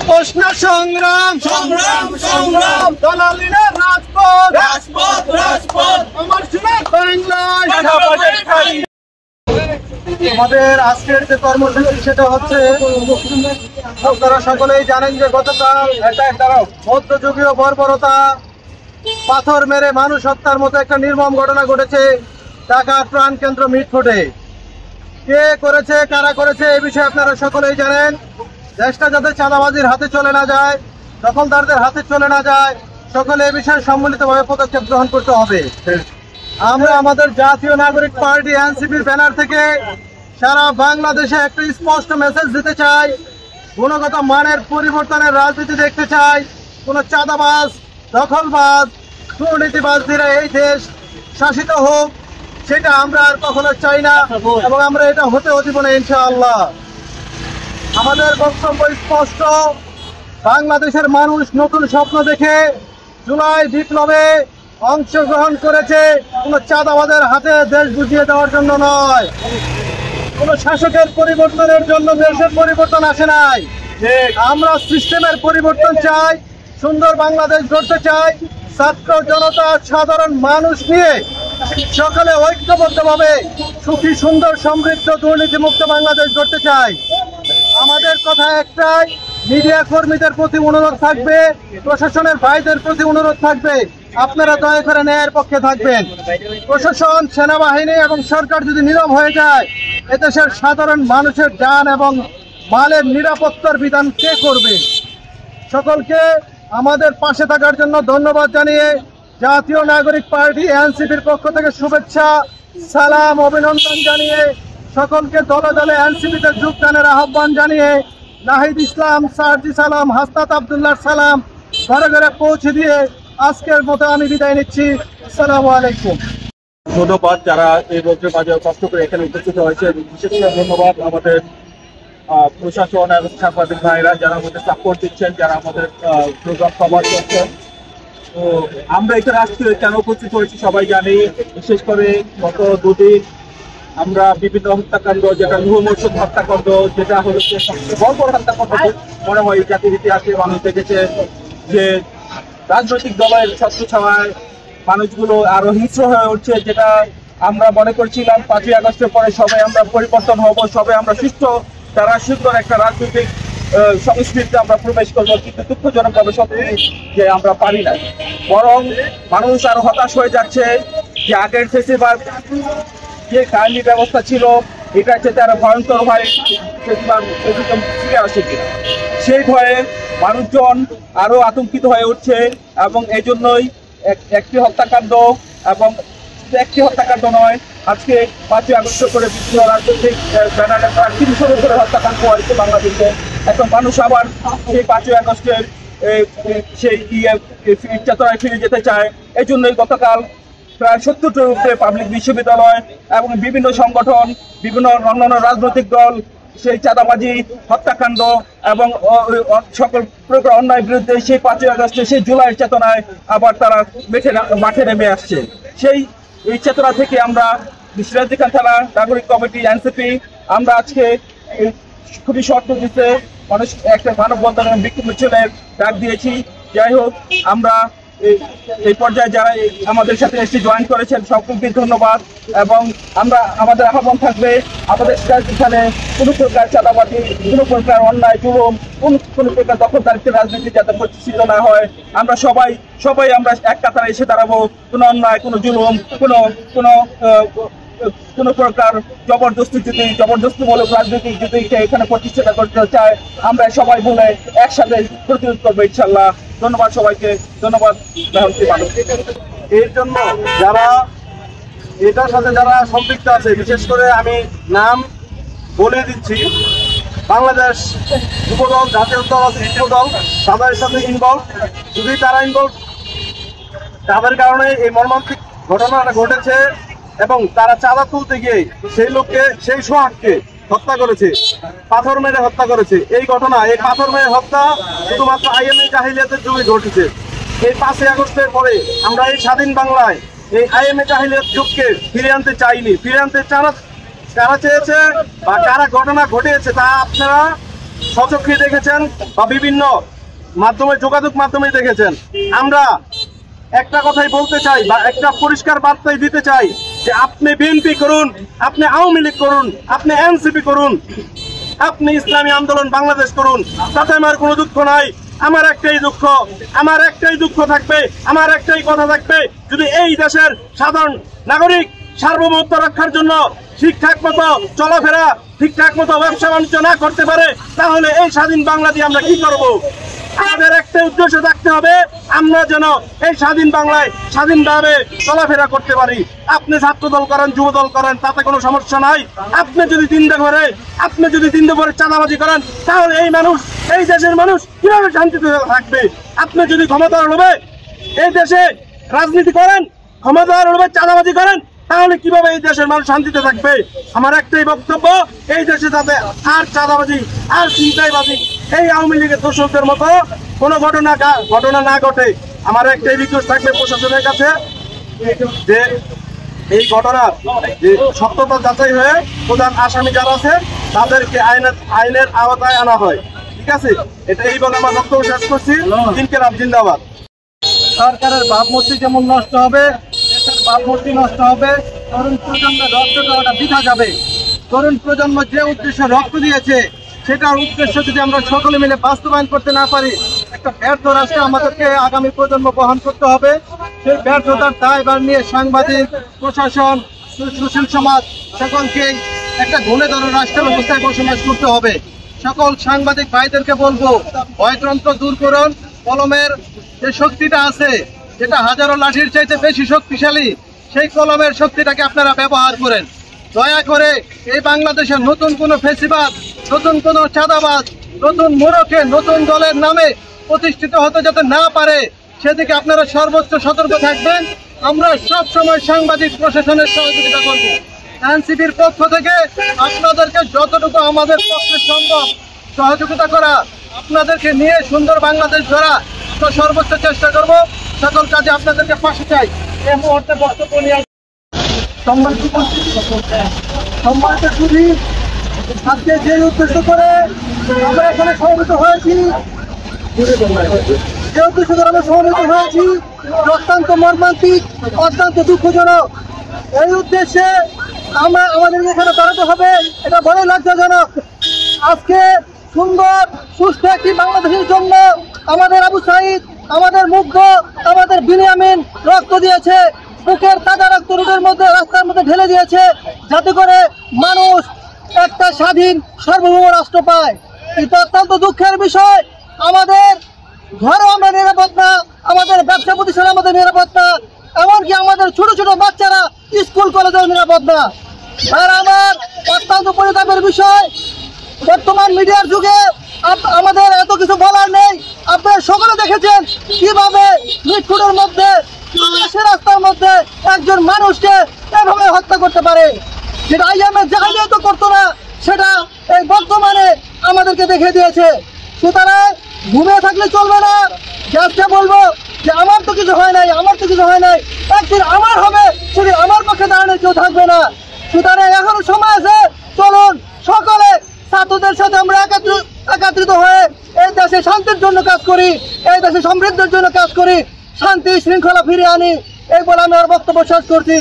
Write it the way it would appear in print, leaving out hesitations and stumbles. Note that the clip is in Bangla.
প্রশ্ন সংগ্রাম সংগ্রাম সংগ্রাম দলালিনা রাজপথ রাজপথ রাজপথ আমার সোনার বাংলায়। আমাদের আজকের যে কর্মসূচি সেটা হচ্ছে, আপনারা সকলেই জানেন যে গতকাল মধ্যযুগীয় বর্বরতা, পাথর মেরে মানুষ হত্যার মতো একটা নির্মম ঘটনা ঘটেছে ঢাকা প্রাণকেন্দ্র মিটফোর্টে। কে করেছে, কারা করেছে, এই বিষয়ে আপনারা সকলেই জানেন। দেশটা যাতে চাঁদাবাজির হাতে চলে না যায়, দখলদারদের হাতে চলে না যায়, সকলে এই বিষয়ে সম্মিলিতভাবে পদক্ষেপ গ্রহণ করতে হবে। আমরা আমাদের জাতীয় নাগরিক পার্টি এনসিপির ব্যানার থেকে সারা বাংলাদেশে একটা স্পষ্ট মেসেজ দিতে চাই। গুণগত মানের পরিবর্তনের রাজনীতি দেখতে চাই। কোনো চাঁদাবাজ, দখলবাজ, দুর্নীতিবাজরা এই দেশ শাসিত হোক, সেটা আমরা আর কখনো চাই না এবং আমরা এটা হতেও দিব না ইনশাআল্লাহ। আমাদের বক্তব্য স্পষ্ট। বাংলাদেশের মানুষ নতুন স্বপ্ন দেখে জুলাই বিপ্লবে অংশগ্রহণ করেছে, কোনো চাঁদাবাজের হাতে দেশ বুঝিয়ে দেওয়ার জন্য নয়, কোনো শাসকের পরিবর্তনের জন্য দেশের পরিবর্তন আসে নাই। আমরা সিস্টেমের পরিবর্তন চাই, সুন্দর বাংলাদেশ গড়তে চাই। ছাত্র জনতা সাধারণ মানুষ নিয়ে সকলে ঐক্যবদ্ধভাবে সুখী, সুন্দর, সমৃদ্ধ, দুর্নীতিমুক্ত বাংলাদেশ গড়তে চাই। আমাদের কথা একটাই, মিডিয়া কর্মীদের প্রতি অনুরোধ থাকবে, প্রশাসনের ভাইদের প্রতি অনুরোধ থাকবে, আপনারা দয়া করে ন্যায়ের পক্ষে থাকবেন। প্রশাসন, সেনাবাহিনী এবং সরকার যদি নীরব হয়ে যায়, এদেশের সাধারণ মানুষের জান এবং মালের নিরাপত্তার বিধান কে করবে? সকলকে আমাদের পাশে থাকার জন্য ধন্যবাদ জানিয়ে জাতীয় নাগরিক পার্টি এনসিপির পক্ষ থেকে শুভেচ্ছা, সালাম, অভিনন্দন জানিয়ে সকলকে দলে দলে এনসিপিতে যোগদানের আহ্বান জানিয়ে নাহিদ ইসলাম, সার্জি সালাম, হাসনাত আব্দুল্লাহ সালাম ঘরে ঘরে পৌঁছে দিয়ে আজকের মতো আমি বিদায় নিচ্ছি। আসসালামু আলাইকুম। ধন্যবাদ যারা এই রোগের মাঝে কষ্ট করে এখানে উপস্থিত হয়েছে। বিশেষ করে ধন্যবাদ আমাদের প্রশাসন এবং সাংবাদিক ভাইরা যারা আমাদের সাপোর্ট দিচ্ছেন, যারা আমাদের প্রোগ্রাম কভার করছেন। তো আমরা এখানে আজকে কেন উপস্থিত হয়েছি সবাই জানি। বিশেষ করে গত দুদিন আমরা বিভিন্ন হত্যাকাণ্ড, যেটা লুহমর্ষক হত্যাকাণ্ড, যেটা হলো সবচেয়ে বড় হত্যাকাণ্ড মনে হয় জাতির ইতিহাসে মানুষ দেখেছে, যে রাজনৈতিক দলের ছত্রছায়ায় মানুষগুলো আরো হিংস্র হয়ে উঠছে। যেটা আমরা মনে করছিলাম 5ই আগস্টের পরে সবাই আমরা পরিবর্তন হব, সবাই আমরা সুস্থ, তারা সুন্দর একটা রাজনৈতিক সংস্কৃতিতে আমরা প্রবেশ করবো, কিন্তু দুঃখজনকভাবে সত্যি যে আমরা পারি না। বরং মানুষ আরো হতাশ হয়ে যাচ্ছে যে আগের ফেসিবাদ যে কাহিনী ব্যবস্থা ছিল, এটা চেয়ে আরো ভয়ঙ্কর হয় ফিরে আসে কিনা, সেই ভয়ে মানুষজন আরো আতঙ্কিত হয়ে উঠছে। এবং এই জন্যই একটি হত্যাকাণ্ড, এবং একটি হত্যাকাণ্ড নয়, আজকে 5ই আগস্ট করে বিভিন্ন রাজনৈতিক ব্যানারে প্রায় 300 করে হত্যাকাণ্ড হয়েছে বাংলাদেশে। এখন মানুষ আবার সেই 5ই আগস্টের সেই চেতনায় ফিরে যেতে চায়। এই জন্যই গতকাল প্রায় 70টার উপরে পাবলিক বিশ্ববিদ্যালয় এবং বিভিন্ন সংগঠন, বিভিন্ন অন্যান্য রাজনৈতিক দল সেই চাঁদাবাজি, হত্যাকাণ্ড এবং সকল প্রকার অন্যায়ের বিরুদ্ধে সেই 5ই আগস্টে সেই জুলাইয়ের চেতনায় আবার তারা মাঠে নেমে আসছে। এই চেতনা থেকে আমরা সিরাজদিখান থানা নাগরিক কমিটি এনসিপি আমরা আজকে খুবই শর্ত দিতে মানুষ একটা মানববন্ধন এবং বিক্ষোভ মিছিলের ডাক দিয়েছি। যাই হোক, আমরা এই পর্যায়ে যারা আমাদের সাথে এসে জয়েন করেছেন সকলকে ধন্যবাদ। এবং আমরা আমাদের আহ্বান থাকবে, আমাদের এখানে কোনো প্রকার চাঁদাবাজি, কোনো প্রকার অন্যায়, জুলুম, কোনো প্রকার দখলদারিত্বের রাজনীতি যাতে প্রতিষ্ঠিত না হয়। আমরা সবাই আমরা এক কাতারে এসে দাঁড়াবো। কোনো অন্যায়, কোনো জুলুম, কোনো প্রকার জবরদস্তিমূলক রাজনীতি যদি এখানে প্রতিষ্ঠা করতে চায়, আমরা সবাই বলে একসাথে প্রতিরোধ করবো ইনশাল্লাহ। ধন্যবাদ সবাইকে, ধন্যবাদ। এর জন্য এটার সাথে যারা সম্পৃক্ত আছে, বিশেষ করে আমি নাম বলে দিচ্ছি, বাংলাদেশ যুবদল, জাতীয় দল আছে, যুবদল, তাদের সাথে ইনভলভ। যদি তারা ইনভলভ, তাদের কারণে এই মর্মান্তিক ঘটনাটা ঘটেছে এবং তারা চাঁদা তুলতে গিয়ে সেই লোককে, সেই সোহাগকে হত্যা করেছে, পাথর মেরে হত্যা করেছে। এই ঘটনা, এই পাথর মেরে হত্যা শুধুমাত্র আইএমএ জাহিলিয়াতের যুগে ঘটেছে। এই 5ই আগস্টের পরে আমরা এই স্বাধীন বাংলায় এই আইএমএ জাহিলিয়াত যুগকে ফিরে আনতে চাইনি। ফিরে আনতে কারা চেয়েছে বা কারা ঘটনা ঘটিয়েছে তা আপনারা সচক্ষে দেখেছেন বা বিভিন্ন মাধ্যমে, যোগাযোগ মাধ্যমে দেখেছেন। আমরা একটা কথাই বলতে চাই বা একটা পরিষ্কার বার্তাই দিতে চাই যে আপনি বিএনপি করুন, আপনি আওয়ামী লীগ করুন, আপনি এনসিপি করুন, আপনি ইসলামী আন্দোলন বাংলাদেশ করুন, তাতে আমার কোনো দুঃখ নাই। আমার একটাই দুঃখ থাকবে, আমার একটাই কথা থাকবে, যদি এই দেশের সাধারণ নাগরিক সার্বভৌমত্ব রক্ষার জন্য ঠিকঠাক মতো চলাফেরা, ঠিকঠাক মতো ব্যবসা বাণিজ্য না করতে পারে, তাহলে এই স্বাধীন বাংলা দিয়ে আমরা কি করব? আমাদের একটা উদ্দেশ্য থাকতে হবে, আমরা যেন এই স্বাধীন বাংলায় স্বাধীনভাবে চলাফেরা করতে পারি। আপনি ছাত্রদল করেন, যুবদল করেন, তাতে কোনো সমস্যা নাই। আপনি যদি দিন দুপুরে চাঁদাবাজি করেন, তাহলে এই দেশের মানুষ কিভাবে শান্তিতে থাকবে? আপনি যদি ক্ষমতার লোভে এই দেশে রাজনীতি করেন, ক্ষমতার লোভে চাঁদাবাজি করেন, তাহলে কিভাবে এই দেশের মানুষ শান্তিতে থাকবে? আমার একটাই বক্তব্য, এই দেশে যাতে আর চাঁদাবাজি আর ছিনতাইবাজি, এই আওয়ামী লীগের দোষকদের মতো কোনো ঘটনা না ঘটে। আমার একটাই রিকোয়েস্ট থাকবে প্রশাসনের কাছে যে এই ঘটনার যে সত্যতা যাচাই হয়ে প্রধান আসামি যারা আছে তাদেরকে আইনের আওতায় আনা হয়। ঠিক আছে, এটা এই বলে আমার বক্তব্য শেষ করছি। ইনকিলাব জিন্দাবাদ। সরকারের ভাবমূর্তি যেমন নষ্ট হবে, দেশের ভাবমূর্তি নষ্ট হবে, তরুণ প্রজন্মের রক্ত দেওয়াটা বৃথা যাবে। তরুণ প্রজন্ম যে উদ্দেশ্যে রক্ত দিয়েছে, সেটার উদ্দেশ্য যদি আমরা সকলে মিলে বাস্তবায়ন করতে না পারি, একটা ব্যর্থ রাষ্ট্রে আমাদেরকে আগামী প্রজন্ম বহন করতে হবে। সেই ব্যর্থতার দায়ভার নিয়ে সাংবাদিক, প্রশাসন, সুশীল সমাজ সকলকে একটা ঘুণে ধরে রাষ্ট্র ব্যবস্থায় বসবাস করতে হবে। সকল সাংবাদিক ভাইদেরকে বলবো, ভয়তন্ত্র দূর করুন। কলমের যে শক্তিটা আছে, যেটা হাজারো লাঠির চাইতে বেশি শক্তিশালী, সেই কলমের শক্তিটাকে আপনারা ব্যবহার করেন। দয়া করে এই বাংলাদেশের নতুন কোনো ফেসিবাদ, নতুন কোনো চাঁদাবাজ, নতুন মোড়কে নতুন দলের নামে প্রতিষ্ঠিত হতে যাতে না পারে, সেদিকে আপনারা সর্বোচ্চ সতর্ক থাকবেন। আমরা সব সময় সাংবাদিক প্রশাসনের সহযোগিতা করব। এনসিপির পক্ষ থেকে আপনাদেরকে যতটুকু আমাদের পক্ষে সম্ভব সহযোগিতা করা, আপনাদেরকে নিয়ে সুন্দর বাংলাদেশ গড়া তো সর্বোচ্চ চেষ্টা করব। সকল কাজে আপনাদেরকে পাশে চাই। এই মুহূর্তে বক্তব্য নিয়ে সম্মানিত সুধী, আজকে যে উদ্দেশ্য করে আমরা এখানে সমবেত হয়েছি, অত্যন্ত মর্মান্তিক, অত্যন্ত দুঃখজনক। এই উদ্দেশ্যে আমাদের এখানে দাঁড়াতে হবে, এটা বড় লজ্জাজনক। আজকে সুন্দর সুস্থ একটি বাংলাদেশের জন্য আমাদের আবু সাঈদ, আমাদের মুগ্ধ, আমাদের বিনিয়ামিন রক্ত দিয়েছে, বুকের তাজা রক্ত রোডের মধ্যে, রাস্তার মধ্যে ঢেলে দিয়েছে, যাতে করে মানুষ একটা স্বাধীন সার্বভৌম রাষ্ট্র পায়। এটা অত্যন্ত দুঃখের বিষয়। আমাদের ঘরেও আমরা নিরাপদ না, আমাদের ব্যবসা প্রতিষ্ঠানে আমাদের নিরাপদ না, এমনকি আমাদের ছোট ছোট বাচ্চারা স্কুল কলেজেও নিরাপদ না। আর আমার অত্যন্ত পরিতাপের বিষয়, বর্তমান মিডিয়ার যুগে আমাদের এত কিছু বলার নেই। আপনারা সকলে দেখেছেন কিভাবে মিটফুটের মধ্যে, রাস্তার মধ্যে একজন মানুষকে এভাবে হত্যা করতে পারে, যেটা আইএমএ জাহিলিয়াত তো করতো না, সেটা এই বর্তমানে আমাদেরকে দেখে দিয়েছে। সুতরাং ঘুমিয়ে থাকলে চলবে না। যাকে বলবো যে আমার তো কিছু হয় নাই, একদিন আমার হবে, সেদিন আমার পক্ষে দাঁড়ানোর কেউ থাকবে না। সুতরাং এখনো সময় আছে, চলুন সকলে ছাত্রদের সাথে আমরা একত্রিত হয়ে এই দেশে শান্তির জন্য কাজ করি, এই দেশে সমৃদ্ধির জন্য কাজ করি, শান্তি শৃঙ্খলা ফিরিয়ে আনি। এই বলে আমি আমার বক্তব্য শেষ করছি।